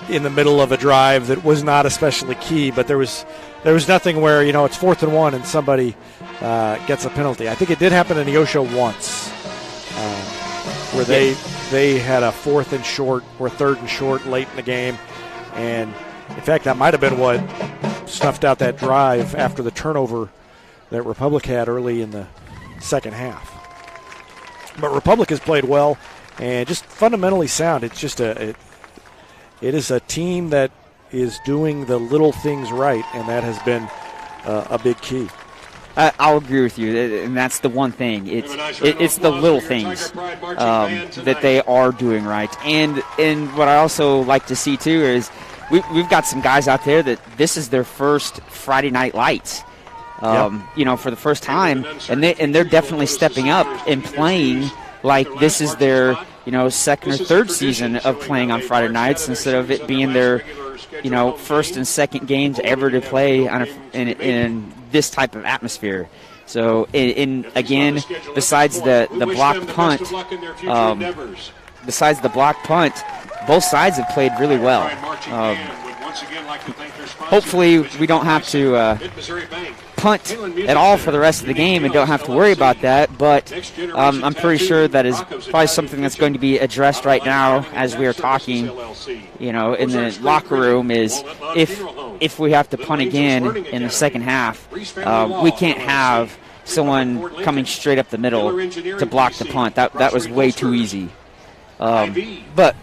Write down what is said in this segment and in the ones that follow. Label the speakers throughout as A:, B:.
A: in the middle of a drive that was not especially key, but there was nothing where, it's 4th and 1 and somebody gets a penalty. I think it did happen in Neosho once, where they had a 4th and short or 3rd and short late in the game, and in fact that might have been what snuffed out that drive after the turnover that Republic had early in the second half. But Republic has played well and just fundamentally sound. It's just it is a team that is doing the little things right, and that has been a big key.
B: I'll agree with you, and that's the one thing. It's the little things that they are doing right. And what I also like to see, too, is we've got some guys out there that this is their first Friday Night Lights, for the first time, and they're definitely stepping up and playing like this is their second or third season of playing on Friday nights instead of it being their first and second games ever to play in this type of atmosphere. So, again, besides the block punt, both sides have played really well. Hopefully, we don't have to punt at all for the rest of the game and don't have to worry about that, but I'm pretty sure that is probably something that's going to be addressed right now as we are talking, in the locker room, is if we have to punt again in the second half, we can't have someone coming straight up the middle to block the punt. That was way too easy. But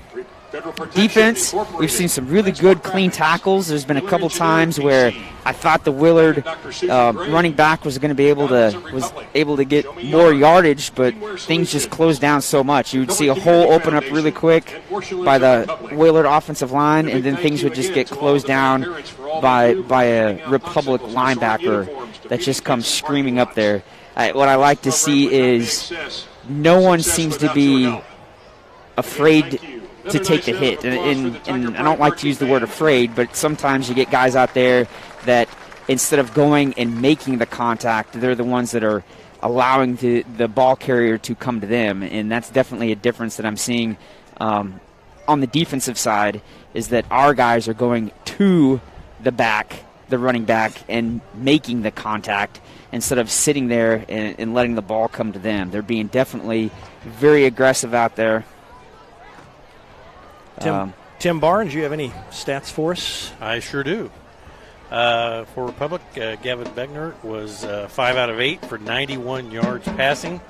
B: defense, we've seen some really good clean tackles. There's been a couple times where I thought the Willard running back was going to be able to get more yardage, but things just closed down so much. You would see a hole open up really quick by the Willard offensive line, and then things would just get closed down by a Republic linebacker that just comes screaming up there. What I like to see is no one seems to be afraid to take the hit. And I don't like to use the word afraid, but sometimes you get guys out there that instead of going and making the contact, they're the ones that are allowing the ball carrier to come to them. And that's definitely a difference that I'm seeing on the defensive side, is that our guys are going to the running back, and making the contact instead of sitting there and letting the ball come to them. They're being definitely very aggressive out there.
A: Tim Barnes, you have any stats for us?
C: I sure do. For Republic, Gavin Beckner was 5 out of 8 for 91 yards passing.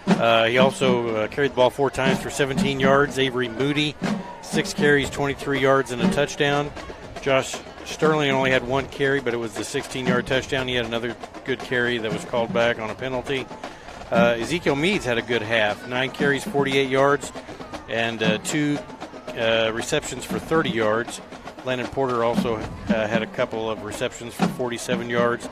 C: He also carried the ball 4 times for 17 yards. Avery Moody, 6 carries, 23 yards, and a touchdown. Josh Sterling only had 1 carry, but it was the 16-yard touchdown. He had another good carry that was called back on a penalty. Ezekiel Meads had a good half, 9 carries, 48 yards, and 2 receptions for 30 yards. Landon Porter also had a couple of receptions for 47 yards.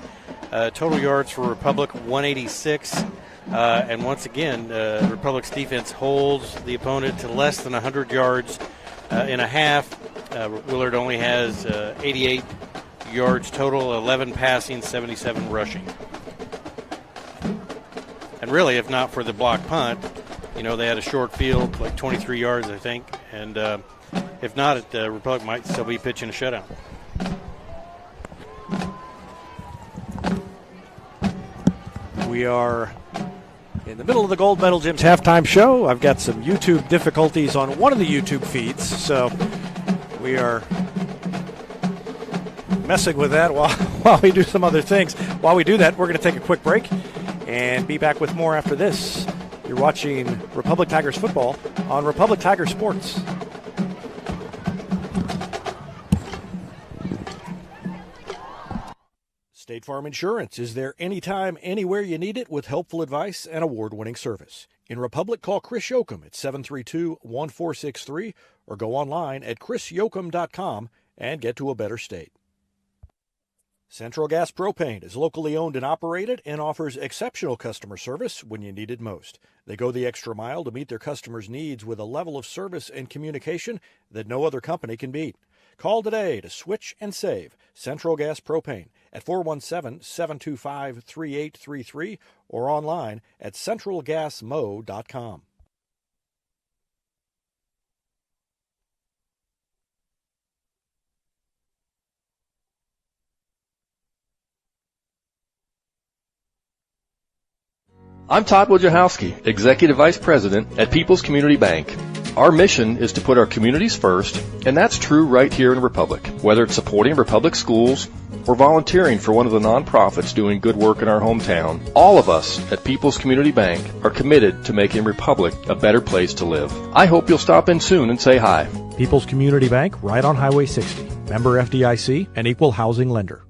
C: Total yards for Republic, 186. And once again, Republic's defense holds the opponent to less than 100 yards in a half. Willard only has 88 yards total, 11 passing, 77 rushing. And really, if not for the block punt, they had a short field, like 23 yards, I think. And if not, Republic might still be pitching a shutout.
A: We are in the middle of the Gold Medal Gym's halftime show. I've got some YouTube difficulties on one of the YouTube feeds, so we are messing with that while we do some other things. While we do that, we're going to take a quick break and be back with more after this. You're watching Republic Tigers football on Republic Tiger Sports. State Farm Insurance is there anytime, anywhere you need it with helpful advice and award-winning service. In Republic, call Chris Yoakum at 732-1463 or go online at chrisyoakum.com and get to a better state. Central Gas Propane is locally owned and operated and offers exceptional customer service when you need it most. They go the extra mile to meet their customers' needs with a level of service and communication that no other company can beat. Call today to switch and save Central Gas Propane at 417-725-3833 or online at centralgasmo.com.
D: I'm Todd Wojciechowski, Executive Vice President at People's Community Bank. Our mission is to put our communities first, and that's true right here in Republic. Whether it's supporting Republic schools or volunteering for one of the nonprofits doing good work in our hometown, all of us at People's Community Bank are committed to making Republic a better place to live. I hope you'll stop in soon and say hi.
E: People's Community Bank, right on Highway 60. Member FDIC, an equal housing lender.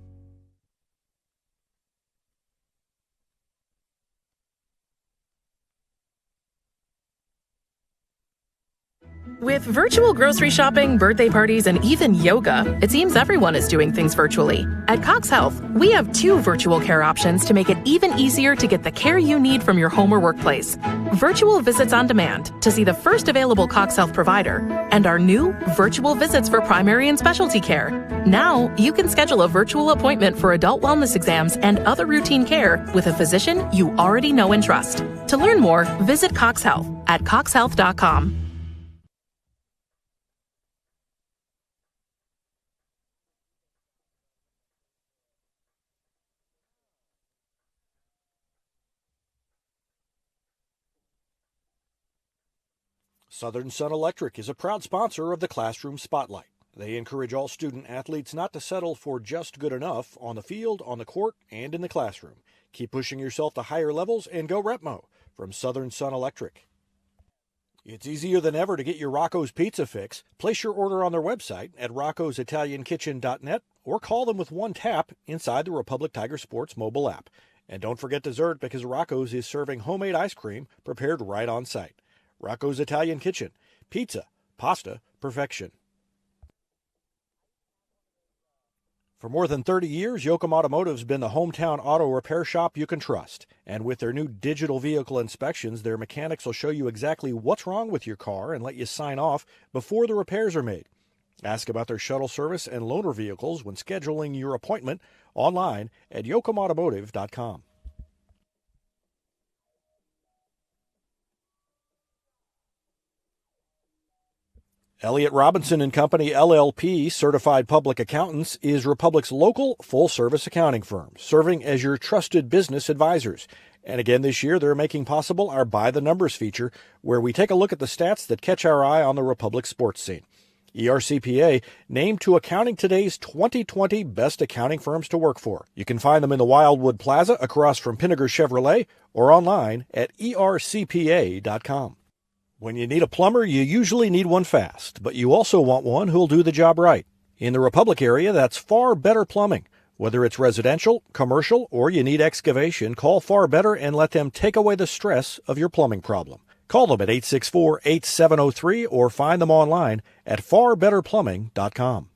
F: With virtual grocery shopping, birthday parties, and even yoga, it seems everyone is doing things virtually. At Cox Health, we have 2 virtual care options to make it even easier to get the care you need from your home or workplace. Virtual visits on demand to see the first available Cox Health provider, and our new virtual visits for primary and specialty care. Now, you can schedule a virtual appointment for adult wellness exams and other routine care with a physician you already know and trust. To learn more, visit Cox Health at coxhealth.com.
G: Southern Sun Electric is a proud sponsor of the Classroom Spotlight. They encourage all student athletes not to settle for just good enough on the field, on the court, and in the classroom. Keep pushing yourself to higher levels and go Repmo from Southern Sun Electric. It's easier than ever to get your Rocco's Pizza fix. Place your order on their website at roccositaliankitchen.net or call them with one tap inside the Republic Tiger Sports mobile app. And don't forget dessert because Rocco's is serving homemade ice cream prepared right on site. Rocco's Italian Kitchen. Pizza, pasta, perfection. For more than 30 years, Yoakum Automotive's been the hometown auto repair shop you can trust. And with their new digital vehicle inspections, their mechanics will show you exactly what's wrong with your car and let you sign off before the repairs are made. Ask about their shuttle service and loaner vehicles when scheduling your appointment online at yoakumautomotive.com. Elliott Robinson and Company LLP, Certified Public Accountants, is Republic's local full-service accounting firm, serving as your trusted business advisors. And again this year, they're making possible our By the Numbers feature, where we take a look at the stats that catch our eye on the Republic sports scene. ERCPA named to Accounting Today's 2020 Best Accounting Firms to Work For. You can find them in the Wildwood Plaza across from Pinnager Chevrolet or online at ercpa.com. When you need a plumber, you usually need one fast, but you also want one who'll do the job right. In the Republic area, that's Far Better Plumbing. Whether it's residential, commercial, or you need excavation, call Far Better and let them take away the stress of your plumbing problem. Call them at 864-8703 or find them online at farbetterplumbing.com.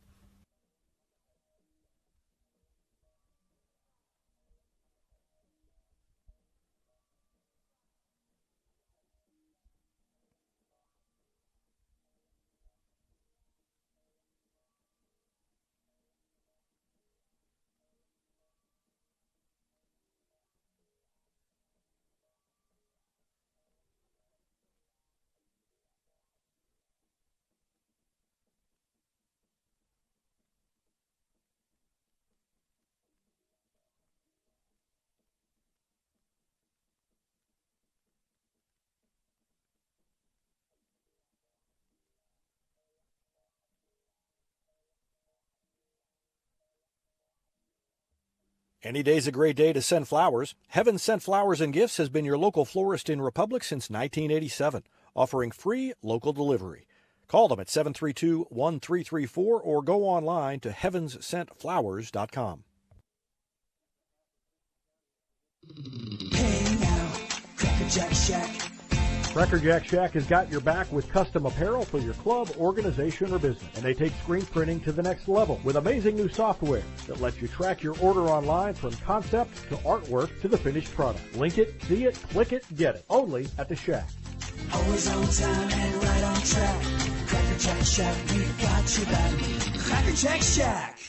G: Any day's a great day to send flowers. Heaven Sent Flowers and Gifts has been your local florist in Republic since 1987, offering free local delivery. Call them at 732-1334 or go online to heavenssentflowers.com.
H: Hey now, Cracker Jack Shack.
E: Cracker Jack Shack has got your back with custom apparel for your club, organization, or business. And they take screen printing to the next level with amazing new software that lets you track your order online from concept to artwork to the finished product. Link it, see it, click it, get it. Only at the Shack.
H: Always on time and right on track. Cracker Jack Shack, we got you back. Cracker Jack Shack.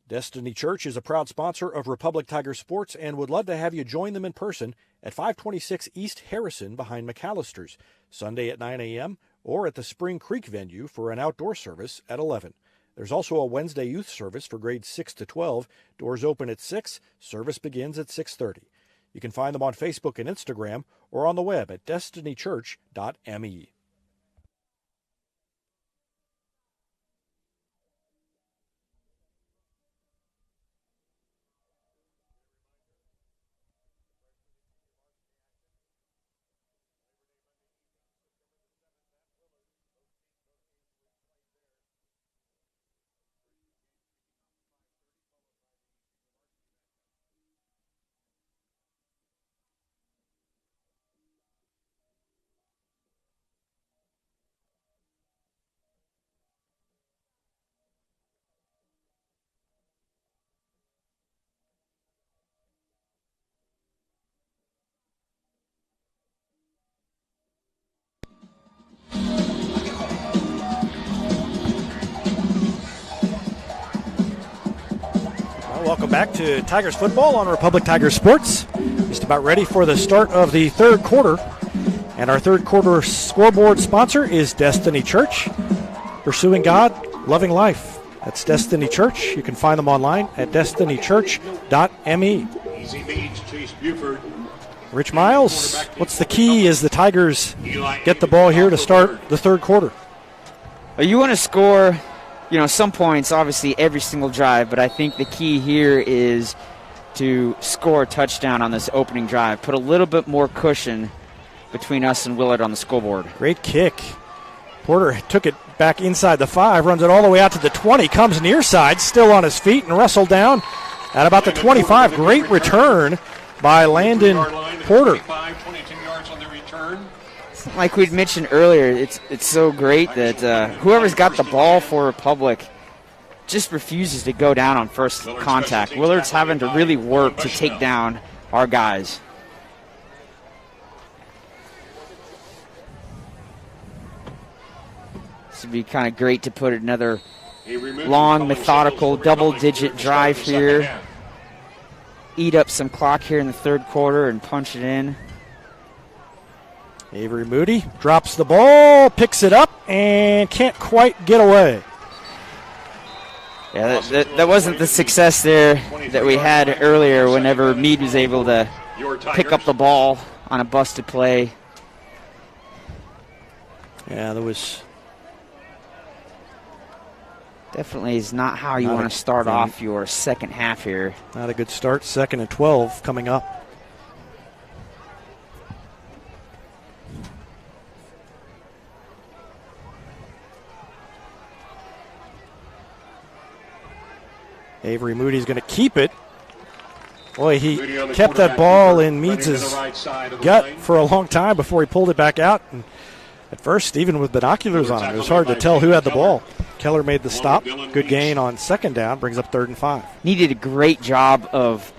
G: Destiny Church is a proud sponsor of Republic Tiger Sports and would love to have you join them in person at 526 East Harrison behind McAllister's, Sunday at 9 a.m. or at the Spring Creek venue for an outdoor service at 11. There's also a Wednesday youth service for grades 6 to 12. Doors open at 6. Service begins at 6:30. You can find them on Facebook and Instagram or on the web at destinychurch.me. Welcome back to Tigers football on Republic Tiger Sports. Just about ready for the start of the third quarter. And our third quarter scoreboard sponsor is Destiny Church. Pursuing God, loving life. That's Destiny Church. You can find them online at destinychurch.me.
I: Easy Meads, Chase Buford.
G: Rich Miles, what's the key as the Tigers get the ball here to start the third quarter?
B: You want to score, some points, obviously, every single drive, but I think the key here is to score a touchdown on this opening drive. Put a little bit more cushion between us and Willard on the scoreboard.
G: Great kick. Porter took it back inside the 5, runs it all the way out to the 20, comes near side, still on his feet, and wrestled down at about the 25. Great return by Landon Porter.
I: 22 yards on the return.
B: Like we'd mentioned earlier, it's so great that whoever's got the ball for Republic just refuses to go down on first contact. Willard's having to really work to take down our guys. This would be kind of great to put another long, methodical, double-digit drive here. Eat up some clock here in the third quarter and punch it in.
G: Avery Moody drops the ball, picks it up, and can't quite get away.
B: Yeah, that wasn't the success there that we had earlier whenever Meade was able to pick up the ball on a busted play.
G: Yeah, that was...
B: Definitely is not how you want to start off your second half here.
G: Not a good start. 2nd and 12 coming up. Avery Moody's going to keep it. Boy, he kept that ball in Meads' gut for a long time before he pulled it back out. And at first, even with binoculars on it, it was hard to tell who had the ball. Keller made the stop. Good gain on 2nd down, brings up 3rd and 5.
B: He did a great job of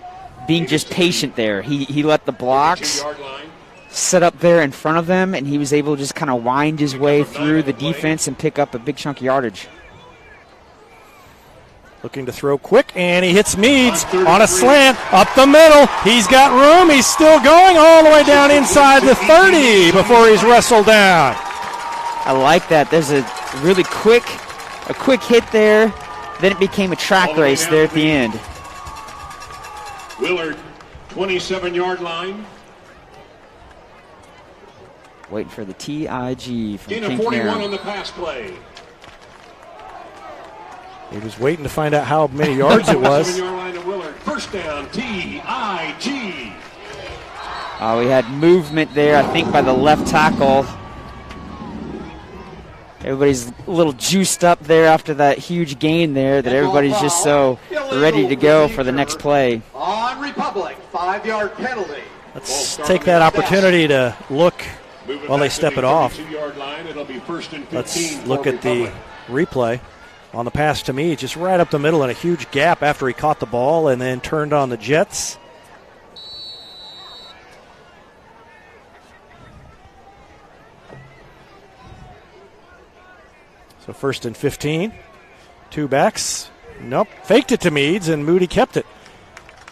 B: being just patient there. He let the blocks set up there in front of them, and he was able to just kind of wind his way through the defense and pick up a big chunk of yardage.
G: Looking to throw quick, and he hits Meads on a slant up the middle. He's got room. He's still going all the way down inside the 30 before he's wrestled down.
B: I like that. There's a really quick hit there. Then it became a track race there at the end.
I: Willard, 27-yard line.
B: Waiting for the TIG from
I: Gain of
B: King
I: 41
B: Canaro.
I: on the pass play.
G: He was waiting to find out how many yards it was.
I: 7-yard line of Willard. First down, TIG.
B: We had movement there, I think, by the left tackle. Everybody's a little juiced up there after that huge gain there that everybody's just so ready to go for the next play.
J: On Republic, 5-yard penalty.
G: Let's take that opportunity to look while they step it off. Let's look at the replay on the pass to me. Just right up the middle and a huge gap after he caught the ball and then turned on the jets. So 1st and 15. 2 backs.
A: Nope. Faked it to Meads, and Moody kept it.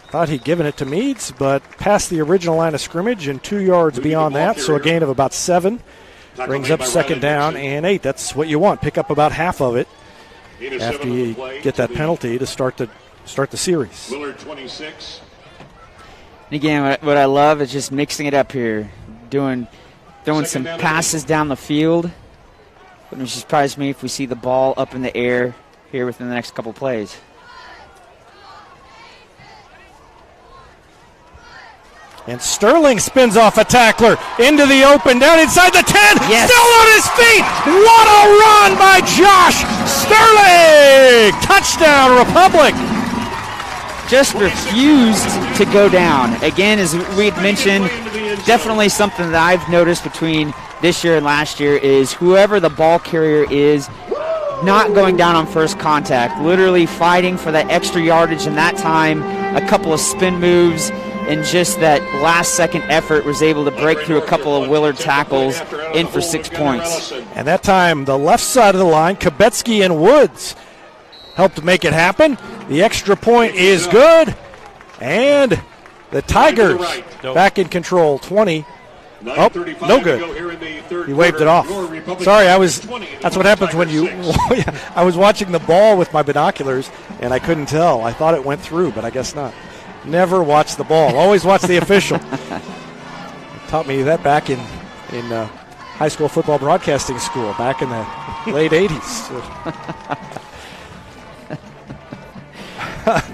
A: Thought he'd given it to Meads, but past the original line of scrimmage and 2 yards beyond that, so a gain of about 7. Brings up second down and 8. That's what you want. Pick up about half of it after you get that penalty to start the series.
I: Willard 26.
B: And again, what I love is just mixing it up here, throwing some passes down the field. Wouldn't surprise me if we see the ball up in the air here within the next couple plays.
A: And Sterling spins off a tackler into the open, down inside the 10.
B: Yes.
A: Still on his feet. What a run by Josh Sterling. Touchdown, Republic.
B: Just refused to go down. Again, as we had mentioned, definitely something that I've noticed between this year and last year is whoever the ball carrier is not going down on first contact, literally fighting for that extra yardage in that time, a couple of spin moves, and just that last-second effort was able to break through a couple of Willard tackles in for 6 points.
A: And that time, the left side of the line, Kubetsky and Woods helped make it happen. The extra point is good. And the Tigers back in control, 20. Oh, no good. He waved it off. Sorry, that's what happens when you, I was watching the ball with my binoculars, and I couldn't tell. I thought it went through, but I guess not. Never watch the ball. Always watch the official. Taught me that back in high school football broadcasting school back in the late 80s.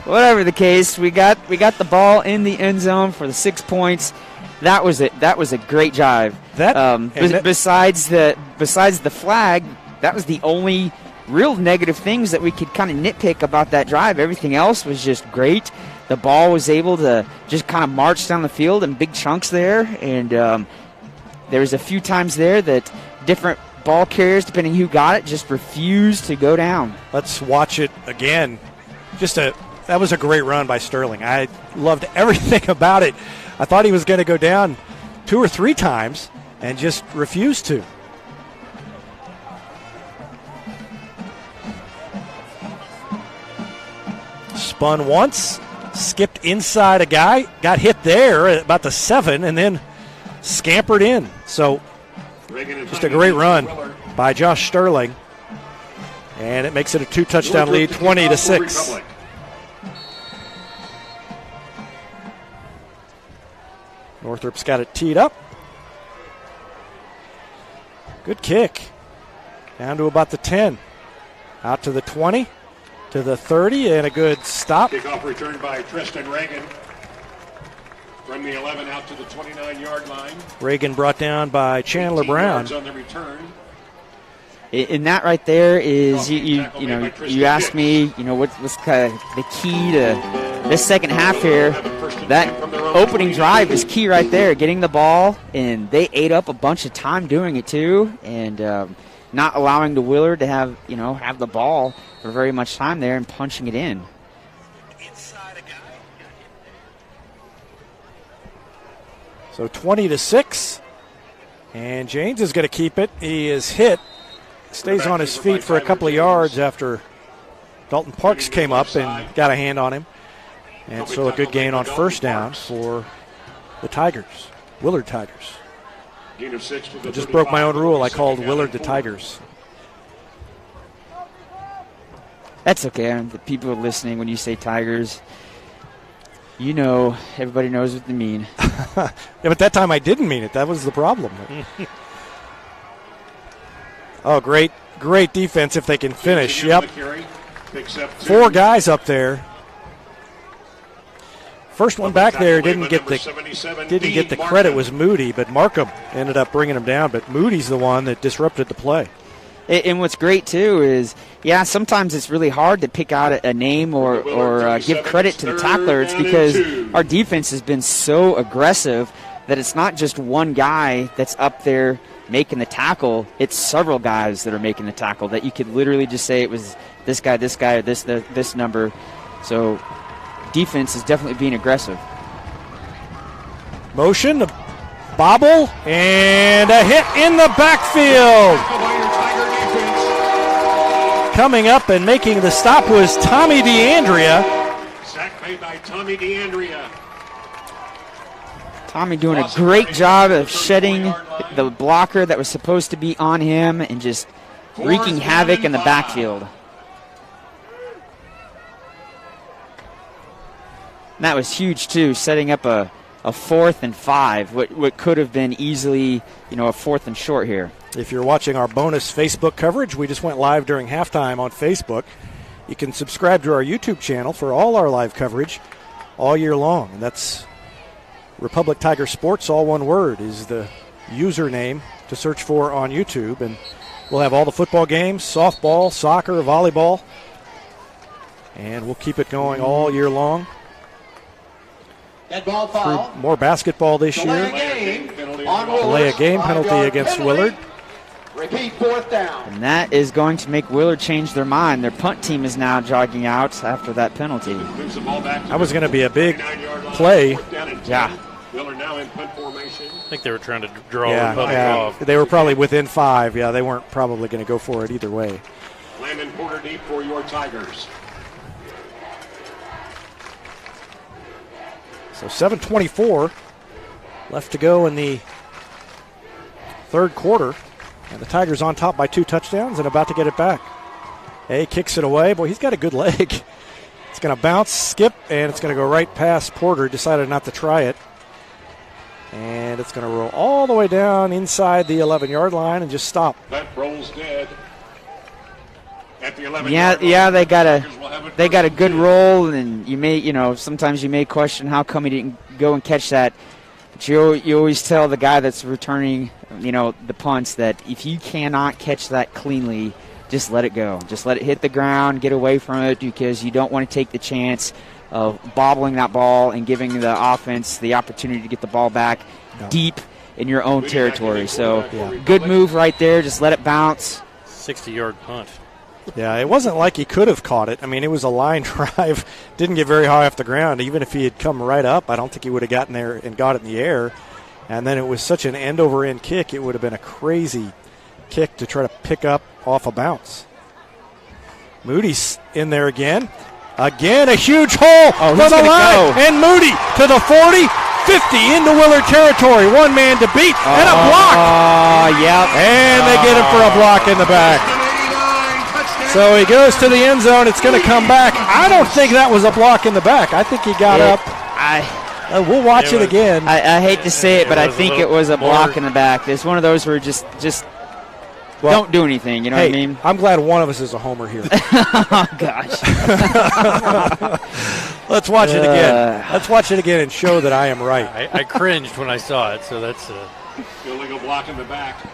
B: Whatever the case, we got the ball in the end zone for the 6 points. That was it. That was a great drive. Besides the flag, that was the only real negative things that we could kind of nitpick about that drive. Everything else was just great. The ball was able to just kind of march down the field in big chunks there, and there was a few times there that different ball carriers, depending who got it, just refused to go down.
A: Let's watch it again. That was a great run by Sterling. I loved everything about it. I thought he was going to go down 2 or 3 times and just refused to. Spun once, skipped inside a guy, got hit there at about the 7, and then scampered in. So just a great run by Josh Sterling. And it makes it a 2-touchdown lead, 20-6. Northrop's got it teed up. Good kick. Down to about the 10. Out to the 20, to the 30, and a good stop.
I: Kickoff return by Tristan Reagan. From the 11 out to the 29-yard line.
A: Reagan brought down by Chandler Brown.
I: On the return.
B: And that right there is, you asked me, what's kind of the key to this second half here. That opening drive is key right there, getting the ball, and they ate up a bunch of time doing it too, and not allowing the Willard to have the ball for very much time there and punching it in.
A: So 20-6, and James is going to keep it. He is hit. Stays on his feet for a couple of yards after Dalton Parks came up and got a hand on him. And so a good gain on first down for the Tigers, Willard Tigers. I just broke my own rule. I called Willard the Tigers.
B: That's okay. The people listening, when you say Tigers, everybody knows what they mean.
A: Yeah, but that time I didn't mean it. That was the problem. Oh, great defense if they can finish. Yep. 4 guys up there. First one back there didn't get the credit was Moody, but Markham ended up bringing him down. But Moody's the one that disrupted the play.
B: And what's great, too, is, sometimes it's really hard to pick out a name or give credit to the tackler. It's because our defense has been so aggressive that it's not just one guy that's up there making the tackle. It's several guys that are making the tackle that you could literally just say it was this guy, or this number. So defense is definitely being aggressive.
A: Motion, a bobble, and a hit in the backfield.
G: coming up and making the stop was Tommy DeAndrea.
I: Sack made by Tommy DeAndrea.
B: Tommy doing a great job of shedding the blocker that was supposed to be on him and just wreaking havoc in the backfield. And that was huge, too, setting up a 4th and 5, what could have been easily, a 4th and short here.
G: If you're watching our bonus Facebook coverage, we just went live during halftime on Facebook. You can subscribe to our YouTube channel for all our live coverage all year long. And that's Republic Tiger Sports, all one word, is the username to search for on YouTube. And we'll have all the football games, softball, soccer, volleyball. And we'll keep it going all year long.
J: Dead ball foul.
G: More basketball this year. Delay a game penalty against Willard.
J: Repeat, 4th down.
B: And that is going to make Willard change their mind. Their punt team is now jogging out after that penalty.
G: That was going to be a big play.
B: Yeah.
I: Willard now in punt formation.
C: I think they were trying to draw Republic off.
G: They were probably within 5. Yeah, they weren't probably going to go for it either way.
I: Landon Porter deep for your Tigers.
G: So 7:24 left to go in the third quarter. And the Tigers on top by 2 touchdowns and about to get it back. Hay kicks it away. Boy, he's got a good leg. It's going to bounce, skip, and it's going to go right past Porter. Decided not to try it. And it's going to roll all the way down inside the 11-yard line and just stop.
I: That rolls dead. At the 11
B: Yeah, they got a good roll, and you may, sometimes you may question how come he didn't go and catch that. But you always tell the guy that's returning, the punts that if you cannot catch that cleanly, just let it go. Just let it hit the ground, get away from it, because you don't want to take the chance of bobbling that ball and giving the offense the opportunity to get the ball back deep in your own territory. So good move right there. Just let it bounce.
C: 60-yard punt.
G: Yeah, it wasn't like he could have caught it. I mean, it was a line drive. Didn't get very high off the ground. Even if he had come right up, I don't think he would have gotten there and got it in the air. And then it was such an end-over-end kick, it would have been a crazy kick to try to pick up off a bounce. Moody's in there again. Again, a huge hole for the line. And Moody to the 40, 50 into Willard territory. One man to beat and a block.
B: Yep.
G: And they get him for a block in the back. So he goes to the end zone. It's going to come back. I don't think that was a block in the back. I think he got up. We'll watch it again.
B: I hate to say it, but I think it was a block in the back. It's one of those where just don't do anything. You know what I mean?
G: I'm glad one of us is a homer here.
B: Oh, gosh.
G: Let's watch it again. Let's watch it again and show that I am right.
C: I cringed when I saw it, so that's
I: illegal block in the back.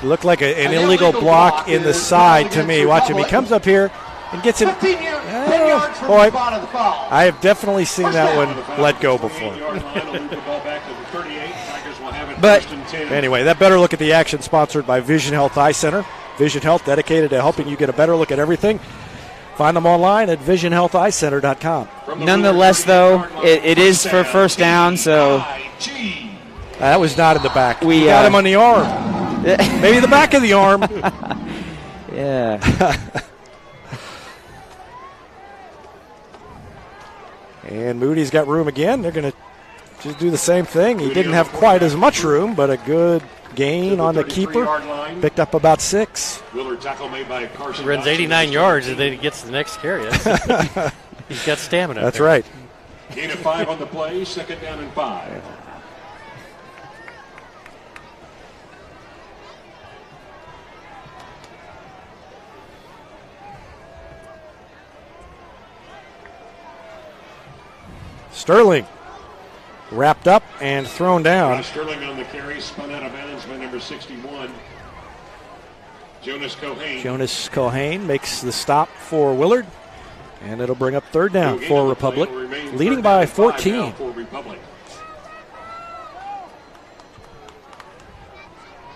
G: It looked like an illegal block in the side to me. Watch him. He comes up here and gets him. Boy, I have definitely seen that one let go before.
B: But
G: anyway, that better look at the action sponsored by Vision Health Eye Center. Vision Health, dedicated to helping you get a better look at everything. Find them online at visionhealtheyecenter.com.
B: Nonetheless, though, it is for first down, so.
G: That was not in the back. We got him on the arm. Maybe the back of the arm.
B: Yeah.
G: And Moody's got room again. They're going to just do the same thing. He didn't have quite as much room, but a good gain on the keeper. Picked up about 6.
C: He runs 89 yards and then he gets the next carry. He's got stamina.
G: That's right.
I: Gain of 5 on the play, 2nd down and 5.
G: Sterling wrapped up and thrown down.
I: Sterling on the carry, spun out of bounds by number 61. Jonas
G: Cohane makes the stop for Willard, and it'll bring up 3rd down for Republic, leading by 14.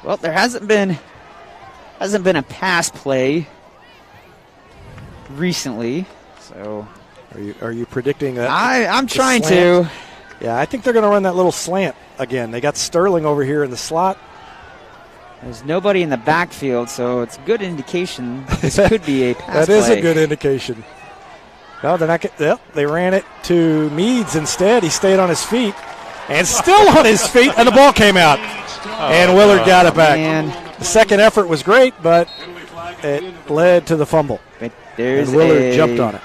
B: Well, there hasn't been a pass play recently, so.
G: Are you predicting that?
B: I'm trying to.
G: Yeah, I think they're going to run that little slant again. They got Sterling over here in the slot.
B: There's nobody in the backfield, so it's a good indication this could be a pass
A: That is
B: play.
A: a good indication. No, they're not. They ran it to Meads instead. He stayed on his feet, and still on his feet, and the ball came out, and Willard got it back.
B: Man.
A: The second effort was great, but it led to the fumble.
B: But there's
A: and Willard jumped on it.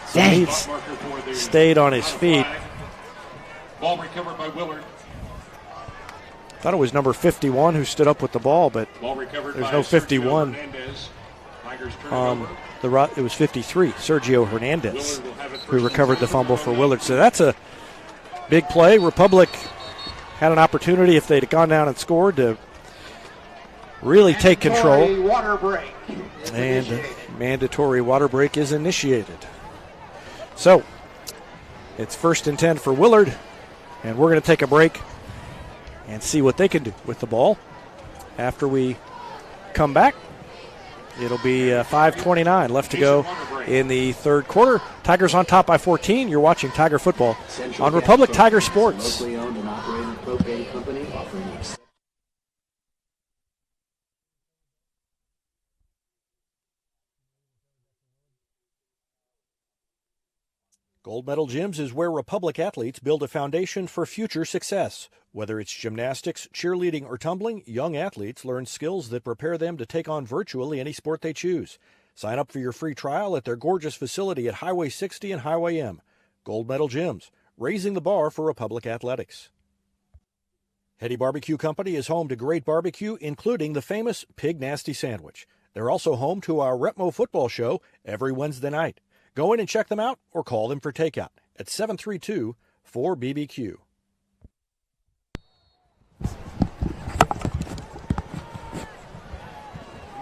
A: So
B: Dang.
A: Meads stayed on his feet.
I: Ball recovered by Willard.
A: Thought it was number 51 who stood up with the ball, but
I: Ball recovered
A: there's
I: by
A: no
I: Sergio
A: 51.
I: Hernandez. Tigers turn it over.
A: It was 53, Sergio Hernandez,
I: Willard will have it
A: who
I: first
A: recovered
I: and
A: the
I: 10
A: fumble
I: for
A: for
I: Willard.
A: Willard. So that's a big play. Republic had an opportunity, if they'd have gone down and scored, to really take control.
J: Mandatory Water break.
A: And mandatory water break is initiated. So it's 1st and 10 for Willard, and we're going to take a break and see what they can do with the ball. After we come back, it'll be 5:29 left to go in the third quarter. Tigers on top by 14. You're watching Tiger football on Republic Tiger Sports.
H: Locally owned and operated propane company offering
G: Gold Medal Gyms is where Republic athletes build a foundation for future success. Whether it's gymnastics, cheerleading, or tumbling, young athletes learn skills that prepare them to take on virtually any sport they choose. Sign up for your free trial at their gorgeous facility at Highway 60 and Highway M. Gold Medal Gyms, raising the bar for Republic athletics. Hetty Barbecue Company is home to great barbecue, including the famous Pig Nasty Sandwich. They're also home to our Retmo football show every Wednesday night. Go in and check them out or call them for takeout at 732-4BBQ.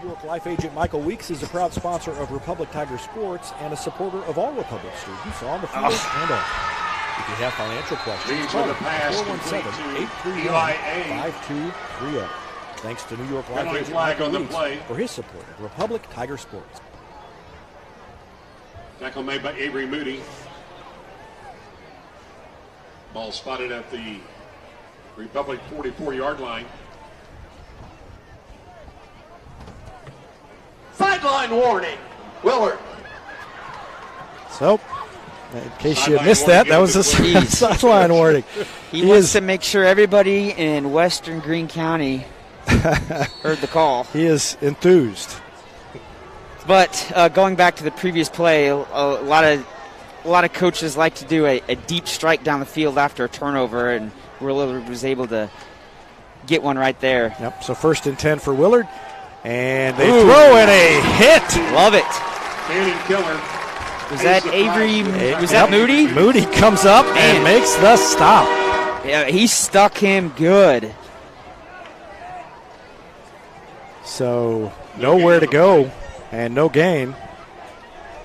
G: New York Life agent Michael Weeks is a proud sponsor of Republic Tiger Sports and a supporter of all Republic students on the field and off. If you have financial questions,
I: Leads
G: call
I: with a pass complete to Eli A.
G: 417-831-5230. Thanks to New York Life
I: Penalty
G: agent
I: flag
G: Michael
I: on the
G: Weeks
I: play.
G: for his support of Republic Tiger Sports.
I: Tackle made by Avery Moody. Ball spotted at the Republic 44-yard line.
J: Sideline warning. Willard.
A: So, in case you
I: Sideline
A: missed that,
I: warning
A: that was a
B: given to
A: sideline warning.
B: He wants to make sure everybody in Western Greene County heard the call.
A: He is enthused.
B: But going back to the previous play, a lot of coaches like to do a deep strike down the field after a turnover, and Willard was able to get one right there.
A: Yep. So 1st and 10 for Willard, and they throw in a hit.
B: Love it.
I: Fanning Killer.
B: Was that Avery? Was that Moody?
A: Moody comes up and makes the stop.
B: Yeah, he stuck him good.
A: So nowhere to go and no gain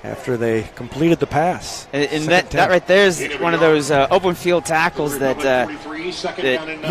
A: after they completed the pass.
B: And that right there is one of those open field tackles that
I: Second down and
B: him